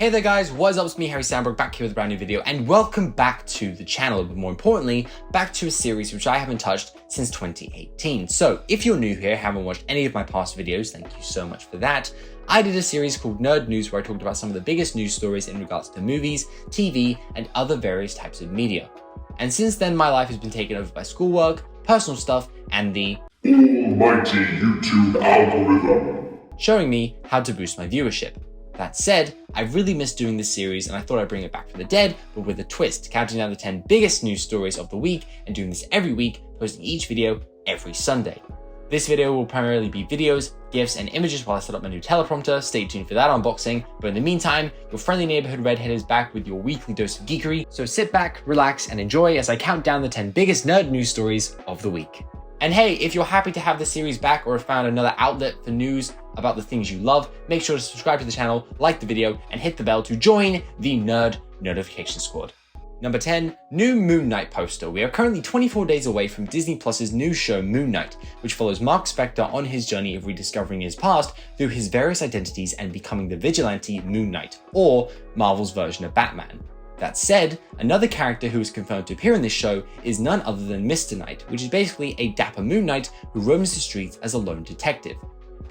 Hey there guys, what's up? It's me, Harry Sandberg, back here with a brand new video, and welcome back to the channel, but more importantly, back to a series which I haven't touched since 2018. So if you're new here, haven't watched any of my past videos, thank you so much for that. I did a series called Nerd News where I talked about some of the biggest news stories in regards to movies, TV, and other various types of media. And since then, my life has been taken over by schoolwork, personal stuff, and the almighty YouTube algorithm, showing me how to boost my viewership. That said, I really missed doing this series and I thought I'd bring it back from the dead, but with a twist, counting down the 10 biggest news stories of the week and doing this every week, posting each video every Sunday. This video will primarily be videos, GIFs, and images while I set up my new teleprompter. Stay tuned for that unboxing, but in the meantime, your friendly neighborhood redhead is back with your weekly dose of geekery, so sit back, relax, and enjoy as I count down the 10 biggest nerd news stories of the week. And hey, if you're happy to have the series back or have found another outlet for news about the things you love, make sure to subscribe to the channel, like the video, and hit the bell to join the Nerd Notification Squad. Number 10, new Moon Knight poster. We are currently 24 days away from Disney Plus's new show Moon Knight, which follows Mark Spector on his journey of rediscovering his past through his various identities and becoming the vigilante Moon Knight, or Marvel's version of Batman. That said, another character who is confirmed to appear in this show is none other than Mr. Knight, which is basically a dapper Moon Knight who roams the streets as a lone detective.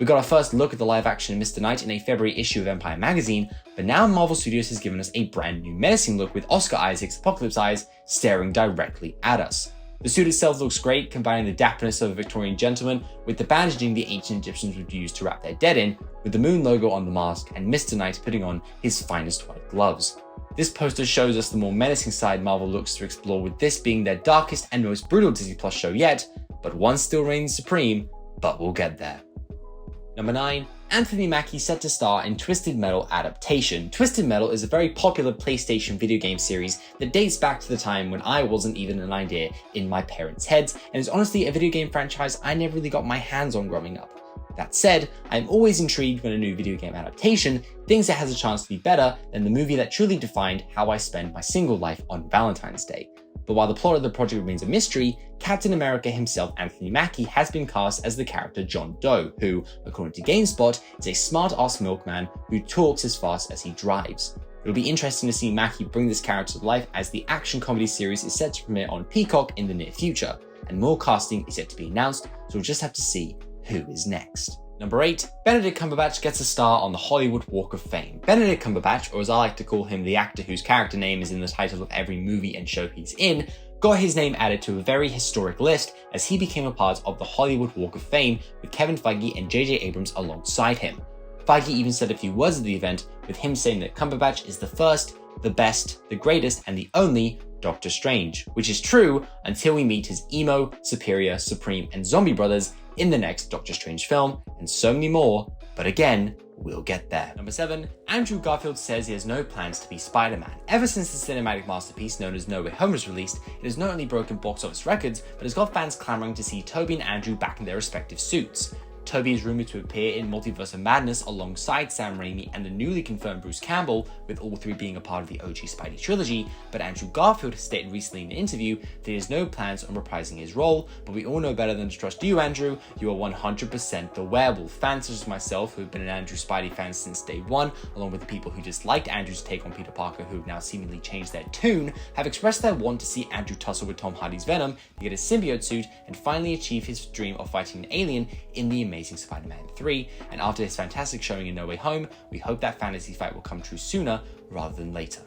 We got our first look at the live-action Mr. Knight in a February issue of Empire magazine, but now Marvel Studios has given us a brand new menacing look with Oscar Isaac's Apocalypse eyes staring directly at us. The suit itself looks great, combining the dapperness of a Victorian gentleman with the bandaging the ancient Egyptians would use to wrap their dead in, with the moon logo on the mask and Mr. Knight putting on his finest white gloves. This poster shows us the more menacing side Marvel looks to explore, with this being their darkest and most brutal Disney Plus show yet, but one still reigns supreme, but we'll get there. Number 9, Anthony Mackie set to star in Twisted Metal adaptation. Twisted Metal is a very popular PlayStation video game series that dates back to the time when I wasn't even an idea in my parents' heads, and is honestly a video game franchise I never really got my hands on growing up. That said, I'm always intrigued when a new video game adaptation thinks it has a chance to be better than the movie that truly defined how I spend my single life on Valentine's Day. But while the plot of the project remains a mystery, Captain America himself, Anthony Mackie, has been cast as the character John Doe, who, according to GameSpot, is a smart-ass milkman who talks as fast as he drives. It'll be interesting to see Mackie bring this character to life, as the action comedy series is set to premiere on Peacock in the near future, and more casting is yet to be announced, so we'll just have to see who is next. Number 8, Benedict Cumberbatch gets a star on the Hollywood Walk of Fame. Benedict Cumberbatch, or as I like to call him, the actor whose character name is in the title of every movie and show he's in, got his name added to a very historic list as he became a part of the Hollywood Walk of Fame with Kevin Feige and J.J. Abrams alongside him. Feige even said a few words at the event, with him saying that Cumberbatch is the first, the best, the greatest, and the only Doctor Strange, which is true until we meet his emo, superior, supreme, and zombie brothers in the next Doctor Strange film, and so many more, but again, we'll get there. Number 7, Andrew Garfield says he has no plans to be Spider-Man. Ever since the cinematic masterpiece known as No Way Home was released, it has not only broken box office records, but has got fans clamoring to see Tobey and Andrew back in their respective suits. Tobey is rumored to appear in Multiverse of Madness alongside Sam Raimi and the newly confirmed Bruce Campbell, with all three being a part of the OG Spidey trilogy, but Andrew Garfield has stated recently in an interview that he has no plans on reprising his role, but we all know better than to trust you, Andrew. You are 100% the werewolf. Fans such as myself, who have been an Andrew Spidey fan since day one, along with the people who disliked Andrew's take on Peter Parker who have now seemingly changed their tune, have expressed their want to see Andrew tussle with Tom Hardy's Venom to get his symbiote suit and finally achieve his dream of fighting an alien in the Amazing Spider-Man 3, and after his fantastic showing in No Way Home, we hope that fantasy fight will come true sooner rather than later.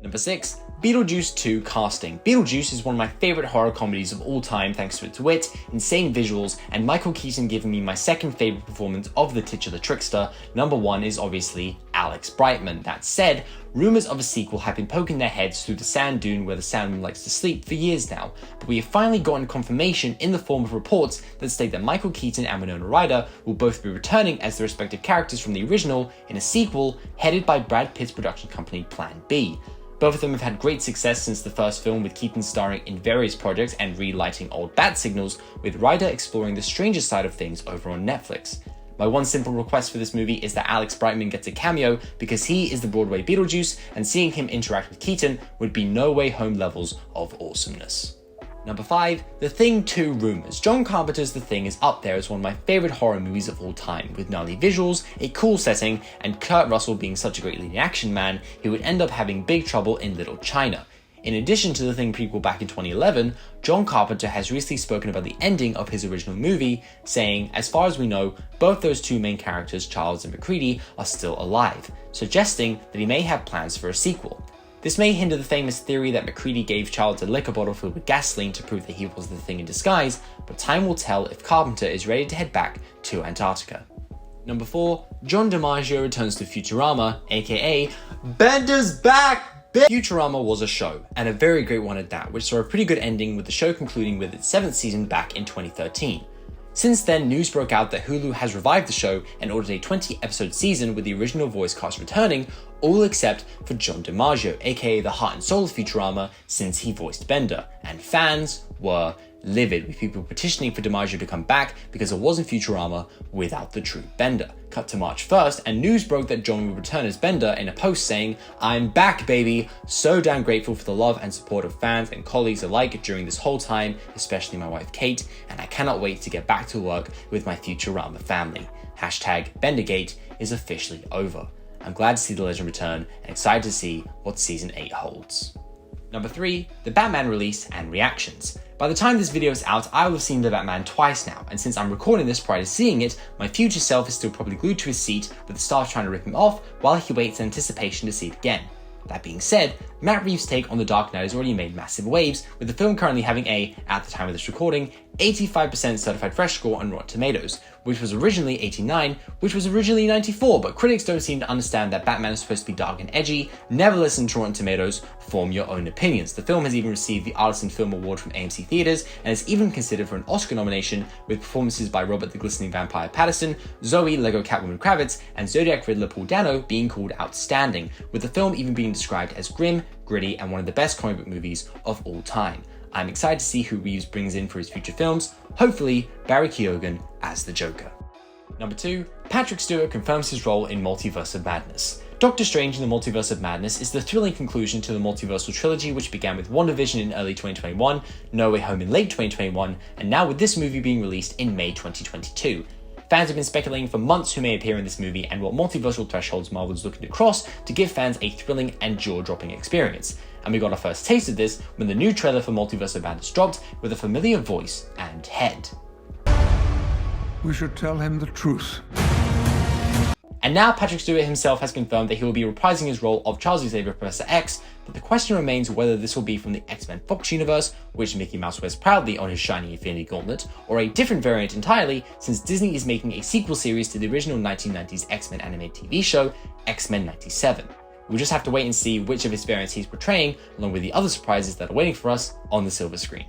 Number 6, Beetlejuice 2 casting. Beetlejuice is one of my favorite horror comedies of all time thanks to its wit, insane visuals, and Michael Keaton giving me my second favorite performance of the titular trickster. Number 1 is obviously Alex Brightman. That said, rumors of a sequel have been poking their heads through the sand dune where the Sandman likes to sleep for years now, but we have finally gotten confirmation in the form of reports that state that Michael Keaton and Winona Ryder will both be returning as the respective characters from the original in a sequel headed by Brad Pitt's production company Plan B. Both of them have had great success since the first film, with Keaton starring in various projects and relighting old bat signals, with Ryder exploring the stranger side of things over on Netflix. My one simple request for this movie is that Alex Brightman gets a cameo, because he is the Broadway Beetlejuice, and seeing him interact with Keaton would be No Way Home levels of awesomeness. Number 5, The Thing 2 rumors. John Carpenter's The Thing is up there as one of my favorite horror movies of all time, with gnarly visuals, a cool setting, and Kurt Russell being such a great leading action man, he would end up having big trouble in Little China. In addition to The Thing prequel back in 2011, John Carpenter has recently spoken about the ending of his original movie, saying, as far as we know, both those two main characters, Charles and McCready, are still alive, suggesting that he may have plans for a sequel. This may hinder the famous theory that McCready gave Charles a liquor bottle filled with gasoline to prove that he was the Thing in disguise, but time will tell if Carpenter is ready to head back to Antarctica. Number 4, John DiMaggio returns to Futurama, aka Bender's Back! Futurama was a show, and a very great one at that, which saw a pretty good ending with the show concluding with its 7th season back in 2013. Since then, news broke out that Hulu has revived the show and ordered a 20-episode season with the original voice cast returning, all except for John DiMaggio, aka the heart and soul of Futurama, since he voiced Bender, and fans were livid, with people petitioning for DiMaggio to come back because it wasn't Futurama without the true Bender. Cut to March 1st, and news broke that John would return as Bender in a post saying, "I'm back, baby! So damn grateful for the love and support of fans and colleagues alike during this whole time, especially my wife Kate, and I cannot wait to get back to work with my Futurama family. Hashtag Bendergate is officially over. I'm glad to see the legend return and excited to see what season 8 holds." Number 3, the Batman release and reactions. By the time this video is out, I will have seen the Batman twice now, and since I'm recording this prior to seeing it, my future self is still probably glued to his seat with the staff trying to rip him off while he waits in anticipation to see it again. That being said, Matt Reeves' take on The Dark Knight has already made massive waves, with the film currently having at the time of this recording, 85% certified fresh score on Rotten Tomatoes, which was originally 89, which was originally 94, but critics don't seem to understand that Batman is supposed to be dark and edgy. Never listen to Rotten Tomatoes, form your own opinions. The film has even received the Artisan Film Award from AMC Theaters, and is even considered for an Oscar nomination, with performances by Robert the Glistening Vampire Pattinson, Zoe Lego Catwoman Kravitz, and Zodiac Riddler Paul Dano being called outstanding, with the film even being described as grim, gritty, and one of the best comic book movies of all time. I'm excited to see who Reeves brings in for his future films, hopefully Barry Keoghan as the Joker. Number 2, Patrick Stewart confirms his role in Multiverse of Madness. Doctor Strange in the Multiverse of Madness is the thrilling conclusion to the multiversal trilogy, which began with WandaVision in early 2021, No Way Home in late 2021, and now with this movie being released in May 2022. Fans have been speculating for months who may appear in this movie and what multiversal thresholds Marvel is looking to cross to give fans a thrilling and jaw-dropping experience. And we got our first taste of this when the new trailer for Multiverse of Madness dropped with a familiar voice and head. We should tell him the truth. And now Patrick Stewart himself has confirmed that he will be reprising his role of Charles Xavier Professor X, but the question remains whether this will be from the X-Men Fox universe, which Mickey Mouse wears proudly on his shiny Infinity Gauntlet, or a different variant entirely, since Disney is making a sequel series to the original 1990s X-Men animated TV show, X-Men 97. We'll just have to wait and see which of his variants he's portraying, along with the other surprises that are waiting for us on the silver screen.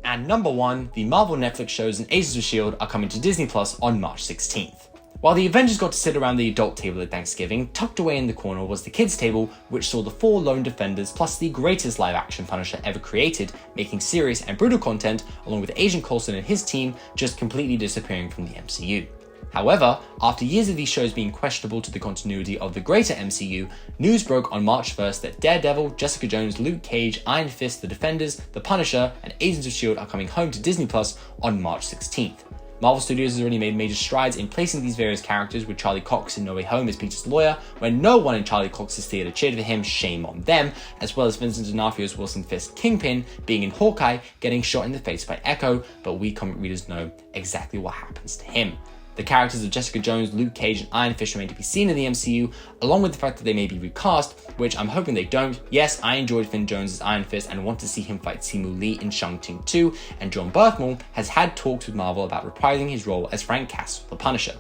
And number 1, the Marvel Netflix shows and Agents of S.H.I.E.L.D. are coming to Disney Plus on March 16th. While the Avengers got to sit around the adult table at Thanksgiving, tucked away in the corner was the kids' table, which saw the 4 lone defenders plus the greatest live-action Punisher ever created, making serious and brutal content, along with Agent Coulson and his team just completely disappearing from the MCU. However, after years of these shows being questionable to the continuity of the greater MCU, news broke on March 1st that Daredevil, Jessica Jones, Luke Cage, Iron Fist, The Defenders, The Punisher, and Agents of S.H.I.E.L.D. are coming home to Disney Plus on March 16th. Marvel Studios has already made major strides in placing these various characters, with Charlie Cox in No Way Home as Peter's lawyer, when no one in Charlie Cox's theater cheered for him, shame on them, as well as Vincent D'Onofrio's Wilson Fisk Kingpin being in Hawkeye, getting shot in the face by Echo, but we comic readers know exactly what happens to him. The characters of Jessica Jones, Luke Cage, and Iron Fist remain to be seen in the MCU, along with the fact that they may be recast, which I'm hoping they don't. Yes, I enjoyed Finn Jones as Iron Fist and want to see him fight Simu Lee in Shang-Chi 2, and John Berthmall has had talks with Marvel about reprising his role as Frank Castle, the Punisher.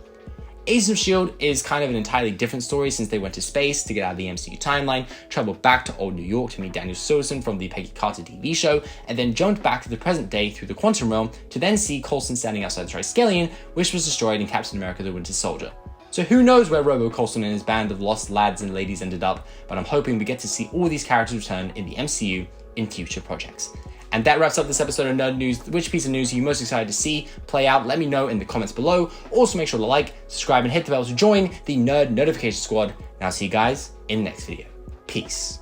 Agents of S.H.I.E.L.D. is kind of an entirely different story, since they went to space to get out of the MCU timeline, traveled back to old New York to meet Daniel Soderson from the Peggy Carter TV show, and then jumped back to the present day through the quantum realm to then see Coulson standing outside Triskelion, which was destroyed in Captain America the Winter Soldier. So who knows where Robo Coulson and his band of lost lads and ladies ended up, but I'm hoping we get to see all these characters return in the MCU in future projects. And that wraps up this episode of Nerd News. Which piece of news are you most excited to see play out? Let me know in the comments below. Also make sure to like, subscribe, and hit the bell to join the Nerd Notification Squad. And I'll see you guys in the next video. Peace.